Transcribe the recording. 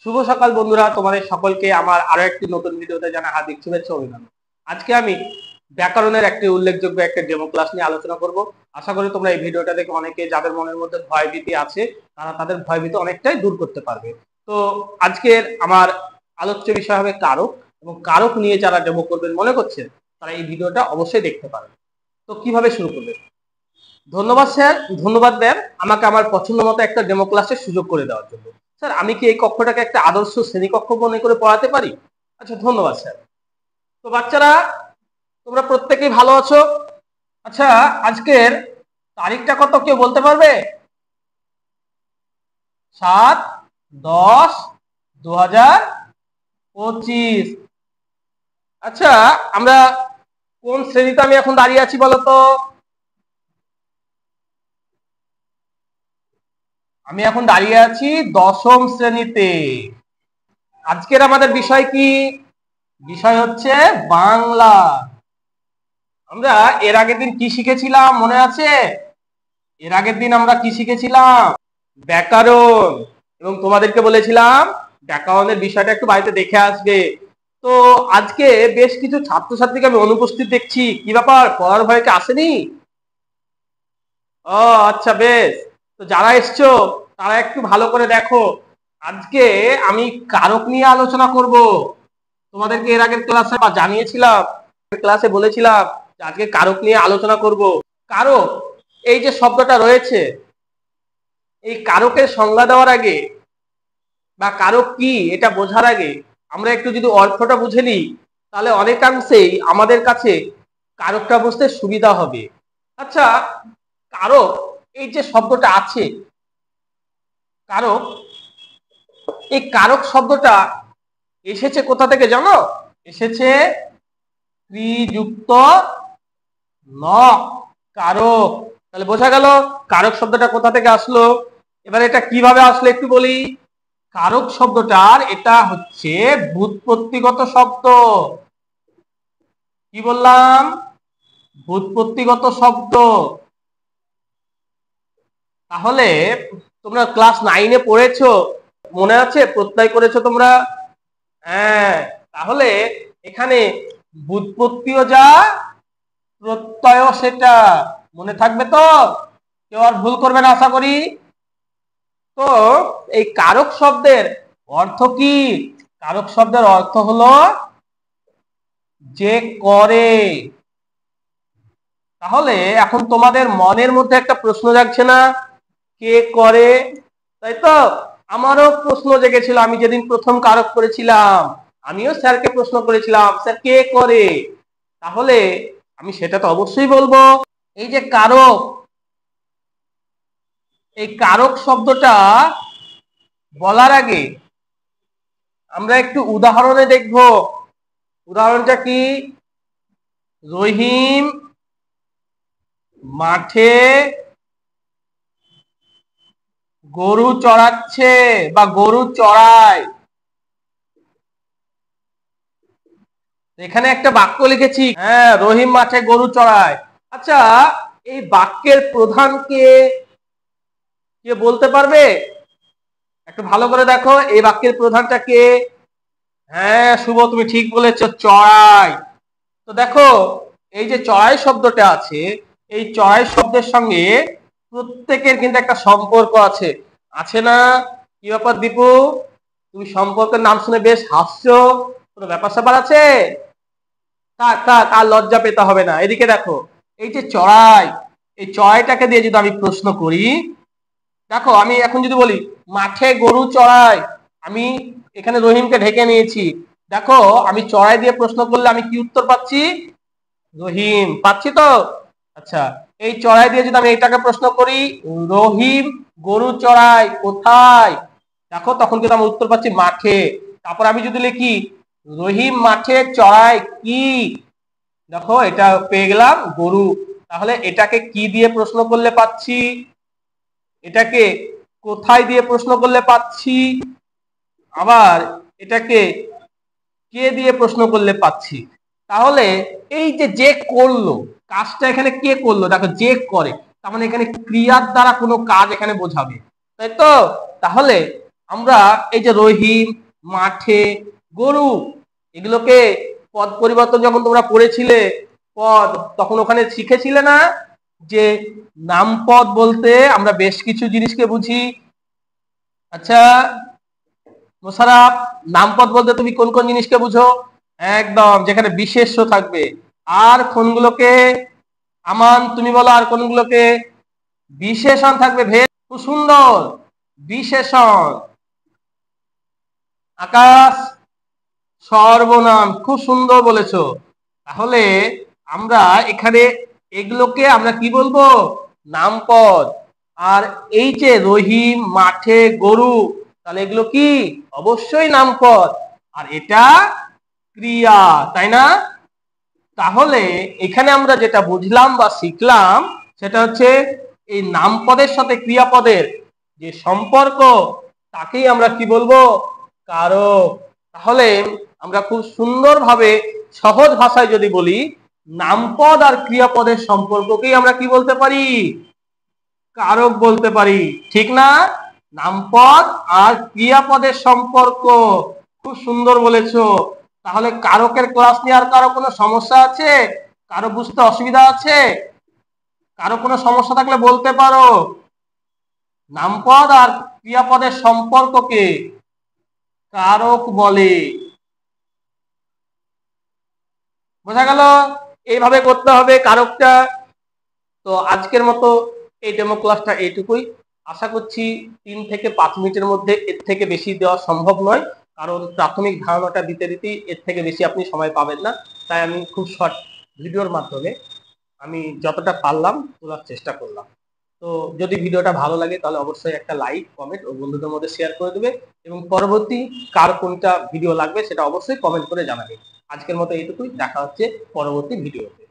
শুভ সকাল বন্ধুরা, তোমাদের সকলকে আমার আরো একটি নতুন ভিডিওতে জানা হার্দিক শুভেচ্ছা অভিনন্দন। আজকে আমি ব্যাকরণের একটি উল্লেখযোগ্য একটা ডেমো ক্লাস নিয়ে আলোচনা করব। আশা করি তোমরা এই ভিডিওটা দেখে অনেকে যাদের মনের মধ্যে ভয়ভীতি আছে তারা তাদের ভয়ভীতি অনেকটাই দূর করতে পারবে। তো আজকের আমার আলোচ্য বিষয় হবে কারক, এবং কারক নিয়ে যারা ডেমো করবেন মনে করছেন তারা এই ভিডিওটা অবশ্যই দেখতে পারেন। তো কিভাবে শুরু করবে? ধন্যবাদ স্যার, ধন্যবাদ ম্যাম, আমাকে আমার পছন্দ মতো একটা ডেমো ক্লাসের সুযোগ করে দেওয়ার জন্য। স্যার, আমি কি এই কক্ষটাকে একটা আদর্শ শ্রেণীকক্ষ মনে করে পড়াতে পারি? আচ্ছা, ধন্যবাদ স্যার। তো বাচ্চারা, তোমরা প্রত্যেকেই ভালো আছো? আচ্ছা, আজকের তারিখটা কত কেউ বলতে পারবে? 7/10/2025। আচ্ছা, আমরা কোন শ্রেণীতে আমি এখন দাঁড়িয়ে আছি বলো তো? আমি এখন দাঁড়িয়ে আছি 10ম শ্রেণীতে। আজকের আমাদের বিষয় কি? বিষয় হচ্ছে বাংলা। আমরা এর আগের দিন কি শিখেছিলাম মনে আছে? এর আগের দিন আমরা কি শিখেছিলাম? ব্যাকরণ। এবং তোমাদেরকে বলেছিলাম ব্যাকরণের বিষয়টা একটু বাড়িতে দেখে আসবে। তো আজকে বেশ কিছু ছাত্রছাত্রীকে আমি অনুপস্থিত দেখছি। কি ব্যাপার, পড়ার ভয়ে কি আসেনি? ও আচ্ছা, বেশ। তো যারা এসছো তারা একটু ভালো করে দেখো। আজকে আমি কারক নিয়ে আলোচনা করব। তোমাদেরকে এর আগের ক্লাসে জানিয়েছিলাম, ক্লাসে বলেছিলাম যে আজকে কারক নিয়ে আলোচনা করব। কারক, এই যে শব্দটা রয়েছে, এই কারকের সংজ্ঞা দেওয়ার আগে বা কারক কি এটা বোঝার আগে আমরা একটু যদি অর্থটা বুঝে নিই, তাহলে অনেকাংশেই আমাদের কাছে কারকটা বুঝতে সুবিধা হবে। আচ্ছা, কারক, এই যে শব্দটা আছে কারক, এই কারক শব্দটা এসেছে কোথা থেকে জানো? এসেছে ক্রিযুক্ত ন, কারক। তাহলে বোঝা গেল কারক শব্দটা কোথা থেকে আসলো। এবার এটা কিভাবে আসলো একটু বলি। কারক শব্দটার এটা হচ্ছে ব্যুৎপত্তিগত শব্দ। কি বললাম? ব্যুৎপত্তিগত শব্দ। তাহলে তোমরা ক্লাস 9-এ পড়েছো, মনে আছে? প্রত্যয় করেছো তোমরা? হ্যাঁ। তাহলে এখানে ব্যুৎপত্তিও যা, প্রত্যয় সেটা। মনে থাকবে তো? কেউ আর ভুল করবে না আশা করি। তো এই কারক শব্দের অর্থ কি? কারক শব্দের অর্থ হলো যে করে। তাহলে এখন তোমাদের মনের মধ্যে একটা প্রশ্ন জাগছে না? কে করে, তাই তো? আমারও প্রশ্ন জেগেছিল। আমি যেদিন প্রথম কারক করেছিলাম আমিও স্যারকে প্রশ্ন করেছিলাম, স্যার কে করে? তাহলে আমি সেটা তো অবশ্যই বলবো। এই যে কারক, এই কারক শব্দটা বলার আগে আমরা একটু উদাহরণে দেখব। উদাহরণটা কি? রহিম মাঠে গরু চড়াচ্ছে বা গরু চড়ায়। এখানে একটা বাক্য লিখেছি, হ্যাঁ, রহিম মাঠে গরু চড়ায়। আচ্ছা, এই বাক্যের প্রধান কে? কে বলতে পারবে? একটু ভালো করে দেখো, এই বাক্যের প্রধানটা কে? হ্যাঁ শুভ, তুমি ঠিক বলেছো, চড়াই। তো দেখো, এই যে চড়াই শব্দটা আছে, এই চড়াই শব্দের সঙ্গে প্রত্যেকের কিন্তু একটা সম্পর্ক আছে, আছে না? কি ব্যাপার দীপু, তুমি সম্পর্কের নাম শুনে বেশ হাসছো, কোনো ব্যাপার স্যাপার আছে? কার লজ্জা পেতে হবে না। এদিকে দেখো, এই যে চড়াই, এই চড়াইটাকে দিয়ে যদি আমি প্রশ্ন করি, দেখো আমি এখন যদি বলি মাঠে গরু চড়াই, আমি এখানে রহিমকে ঢেকে নিয়েছি। দেখো, আমি চড়াই দিয়ে প্রশ্ন করলে আমি কি উত্তর পাচ্ছি? রহিম পাচ্ছি তো? আচ্ছা, এই চড়াই দিয়ে যদি আমি এটাকে প্রশ্ন করি, রহিম গরু চড়াই কোথায়, দেখো তখন কিন্তু আমি উত্তর পাচ্ছি মাঠে। তারপর আমি যদি লিখি রহিম মাঠে চড়াই কি, দেখো এটা পেয়ে গেলাম গরু। তাহলে এটাকে কি দিয়ে প্রশ্ন করলে পাচ্ছি? এটাকে কোথায় দিয়ে প্রশ্ন করলে পাচ্ছি? আবার এটাকে কে দিয়ে প্রশ্ন করলে পাচ্ছি? তাহলে এই যে যে করলো কাজটা, এখানে কে করলো? দেখো, যে করে, তার মানে এখানে ক্রিয়ার দ্বারা কোনো কাজ এখানে বোঝাবে, তাই তো? তাহলে আমরা এই যে রহিম, মাঠে, গরু, এগুলোকে পদ পরিবর্তন যখন তোমরা পড়েছিলে পদ, তখন ওখানে শিখেছিলে না যে নামপদ বলতে আমরা বেশ কিছু জিনিসকে বুঝি। আচ্ছা মোশাররফ, নামপদ বলতে তুমি কোন কোন জিনিসকে বুঝো? একদম, যেখানে বিশেষ্য থাকবে। আর কোনগুলোকে? আমান, তুমি বলো আর কোনগুলোকে? বিশেষণ থাকবে। খুব সুন্দর, বিশেষণ। আকাশ, সর্বনাম। খুব সুন্দর বলেছো। তাহলে আমরা এখানে এগুলোকে আমরা কি বলবো? নামপদ। আর এই যে রহিম, মাঠে, গরু, তাহলে এগুলো কি? অবশ্যই নামপদ। আর এটা ক্রিয়া, তাই না? তাহলে এখানে আমরা যেটা বুঝলাম বা শিখলাম সেটা হচ্ছে এই নামপদের সাথে ক্রিয়াপদের যে সম্পর্ক, তাকেই আমরা কি বলবো? কারক। তাহলে আমরা খুব সুন্দরভাবে সহজ ভাষায় যদি বলি, নামপদ আর ক্রিয়াপদের সম্পর্ককেই আমরা কি বলতে পারি? কারক বলতে পারি, ঠিক না? নামপদ আর ক্রিয়াপদের সম্পর্ক। খুব সুন্দর বলেছো। তাহলে কারকের ক্লাস নেওয়ার কারো কোনো সমস্যা আছে? কারো বুঝতে অসুবিধা আছে? কারো কোনো সমস্যা থাকলে বলতে পারো। নামপদ আর ক্রিয়াপদের সম্পর্ককে কারক বলে। বোঝা গেল? এইভাবে করতে হবে কারকটা। তো আজকের মতো এই ডেমো ক্লাসটা এইটুকুই। আশা করছি 3 থেকে 5 মিনিটের মধ্যে, এর থেকে বেশি দেওয়া সম্ভব নয়, কারণ প্রাথমিক ধারণাটা দিতে দিতেই এর থেকে বেশি আপনি সময় পাবেন না। তাই আমি খুব শর্ট ভিডিওর মাধ্যমে আমি যতটা পারলাম তোলার চেষ্টা করলাম। তো যদি ভিডিওটা ভালো লাগে তাহলে অবশ্যই একটা লাইক, কমেন্ট ও বন্ধুদের মধ্যে শেয়ার করে দেবে, এবং পরবর্তী কার কোনটা ভিডিও লাগবে সেটা অবশ্যই কমেন্ট করে জানাবে। আজকের মতো এইটুকুই, দেখা হচ্ছে পরবর্তী ভিডিওতে।